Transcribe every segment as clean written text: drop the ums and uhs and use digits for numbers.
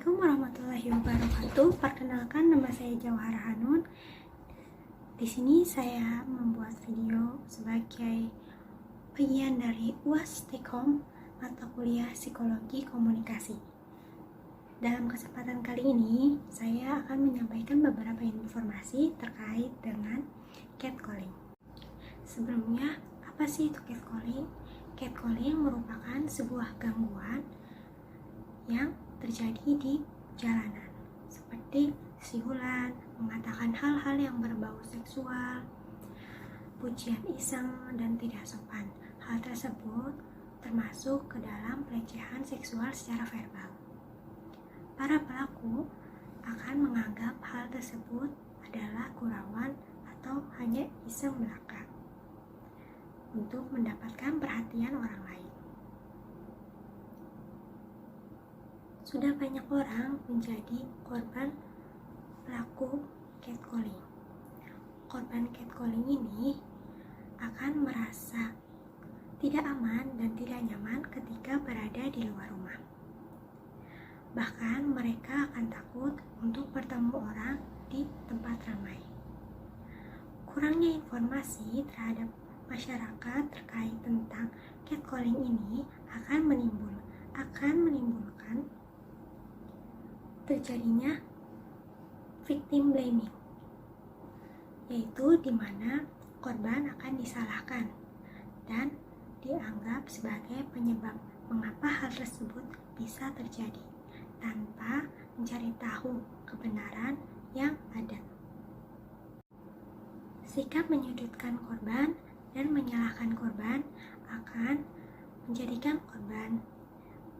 Assalamualaikum warahmatullahi wabarakatuh. Perkenalkan, nama saya Jawahara Hanun. Di sini saya membuat video sebagai bagian dari UAS Tekom mata kuliah Psikologi Komunikasi. Dalam kesempatan kali ini, saya akan menyampaikan beberapa informasi terkait dengan catcalling. Sebelumnya, apa sih itu catcalling? Catcalling merupakan sebuah gangguan yang terjadi di jalanan, seperti siulan, mengatakan hal-hal yang berbau seksual, pujian iseng dan tidak sopan. Hal tersebut termasuk ke dalam pelecehan seksual secara verbal. Para pelaku akan menganggap hal tersebut adalah gurauan atau hanya iseng belaka untuk mendapatkan perhatian orang lain. Sudah banyak orang menjadi korban pelaku catcalling. Korban catcalling ini akan merasa tidak aman dan tidak nyaman ketika berada di luar rumah. Bahkan mereka akan takut untuk bertemu orang di tempat ramai. Kurangnya informasi terhadap masyarakat terkait tentang catcalling ini akan menimbulkan terjadinya victim blaming, yaitu di mana korban akan disalahkan dan dianggap sebagai penyebab mengapa hal tersebut bisa terjadi tanpa mencari tahu kebenaran yang ada. Sikap menyudutkan korban dan menyalahkan korban akan menjadikan korban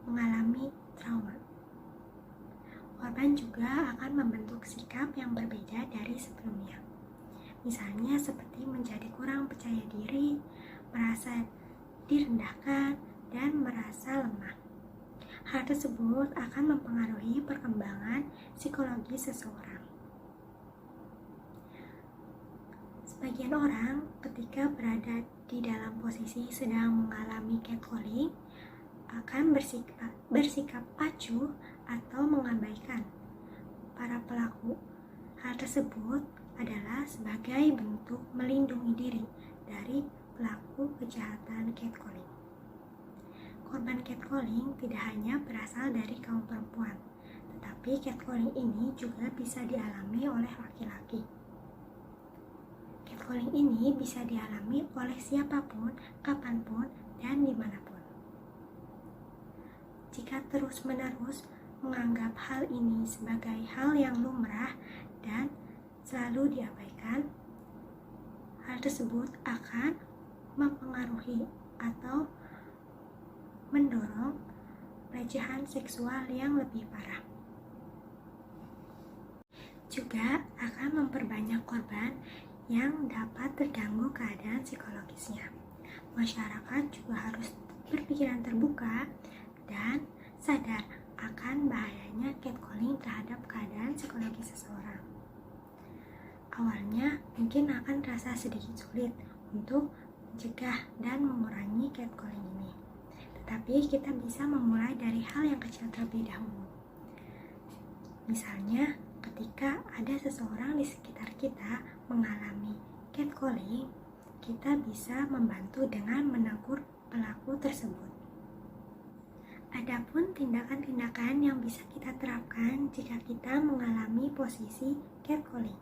mengalami trauma. Korban juga akan membentuk sikap yang berbeda dari sebelumnya. Misalnya seperti menjadi kurang percaya diri, merasa direndahkan, dan merasa lemah. Hal tersebut akan mempengaruhi perkembangan psikologi seseorang. Sebagian orang ketika berada di dalam posisi sedang mengalami catcalling akan bersikap acuh atau mengabaikan para pelaku. Hal tersebut adalah sebagai bentuk melindungi diri dari pelaku kejahatan catcalling. Korban catcalling tidak hanya berasal dari kaum perempuan, tetapi catcalling ini juga bisa dialami oleh laki-laki. Catcalling ini bisa dialami oleh siapapun, kapanpun, dan dimanapun. Jika terus-menerus menganggap hal ini sebagai hal yang lumrah dan selalu diabaikan, hal tersebut akan mempengaruhi atau mendorong pelecehan seksual yang lebih parah. Juga akan memperbanyak korban yang dapat terganggu keadaan psikologisnya. Masyarakat juga harus berpikiran terbuka dan sadar akan bahayanya catcalling terhadap keadaan psikologi seseorang. Awalnya mungkin akan terasa sedikit sulit untuk mencegah dan mengurangi catcalling ini. Tetapi kita bisa memulai dari hal yang kecil terlebih dahulu. Misalnya, ketika ada seseorang di sekitar kita mengalami catcalling, kita bisa membantu dengan menegur pelaku tersebut. Adapun tindakan-tindakan yang bisa kita terapkan jika kita mengalami posisi catcalling.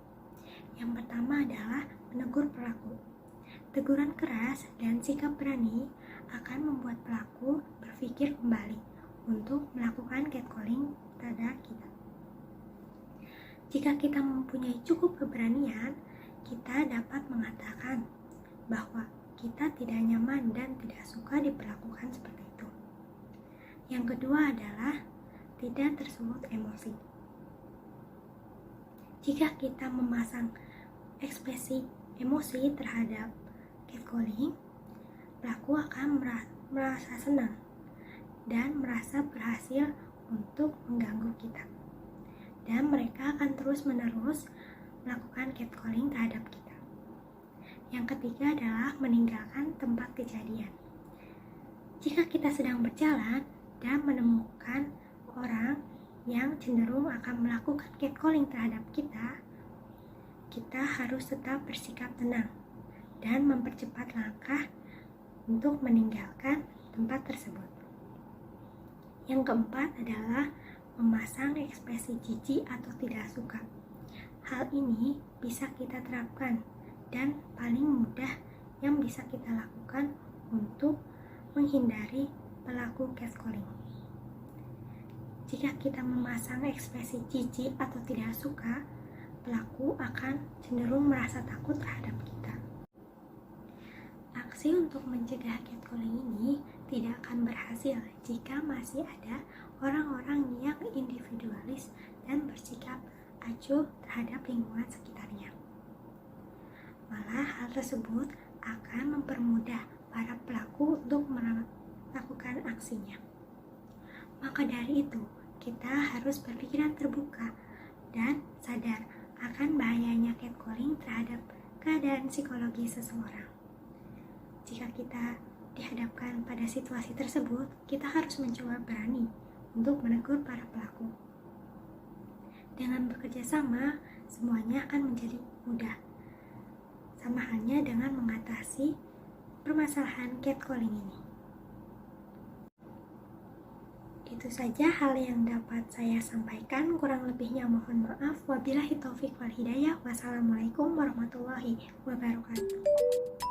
Yang pertama adalah menegur pelaku. Teguran keras dan sikap berani akan membuat pelaku berpikir kembali untuk melakukan catcalling pada kita. Jika kita mempunyai cukup keberanian, kita dapat mengatakan bahwa kita tidak nyaman dan tidak suka diperlakukan seperti itu. Yang kedua adalah tidak tersulut emosi. Jika kita memasang ekspresi emosi terhadap catcalling, pelaku akan merasa senang dan merasa berhasil untuk mengganggu kita. Dan mereka akan terus-menerus melakukan catcalling terhadap kita. Yang ketiga adalah meninggalkan tempat kejadian. Jika kita sedang berjalan dan menemukan orang yang cenderung akan melakukan catcalling terhadap kita, kita harus tetap bersikap tenang dan mempercepat langkah untuk meninggalkan tempat tersebut. Yang keempat adalah memasang ekspresi jijik atau tidak suka. Hal ini bisa kita terapkan dan paling mudah yang bisa kita lakukan untuk menghindari pelaku catcalling. Jika kita memasang ekspresi jijik atau tidak suka, pelaku akan cenderung merasa takut terhadap kita. Aksi untuk mencegah catcalling ini tidak akan berhasil jika masih ada orang-orang yang individualis dan bersikap acuh terhadap lingkungan sekitarnya. Malah hal tersebut akan mempermudah para pelaku untuk melakukan aksinya. Maka dari itu, kita harus berpikiran terbuka dan sadar akan bahayanya catcalling terhadap keadaan psikologi seseorang. Jika kita dihadapkan pada situasi tersebut, kita harus mencoba berani untuk menegur para pelaku. Dengan bekerja sama, semuanya akan menjadi mudah. Sama halnya dengan mengatasi permasalahan catcalling ini. Itu saja hal yang dapat saya sampaikan, kurang lebihnya mohon maaf. Wabillahi taufik wal hidayah. Wassalamualaikum warahmatullahi wabarakatuh.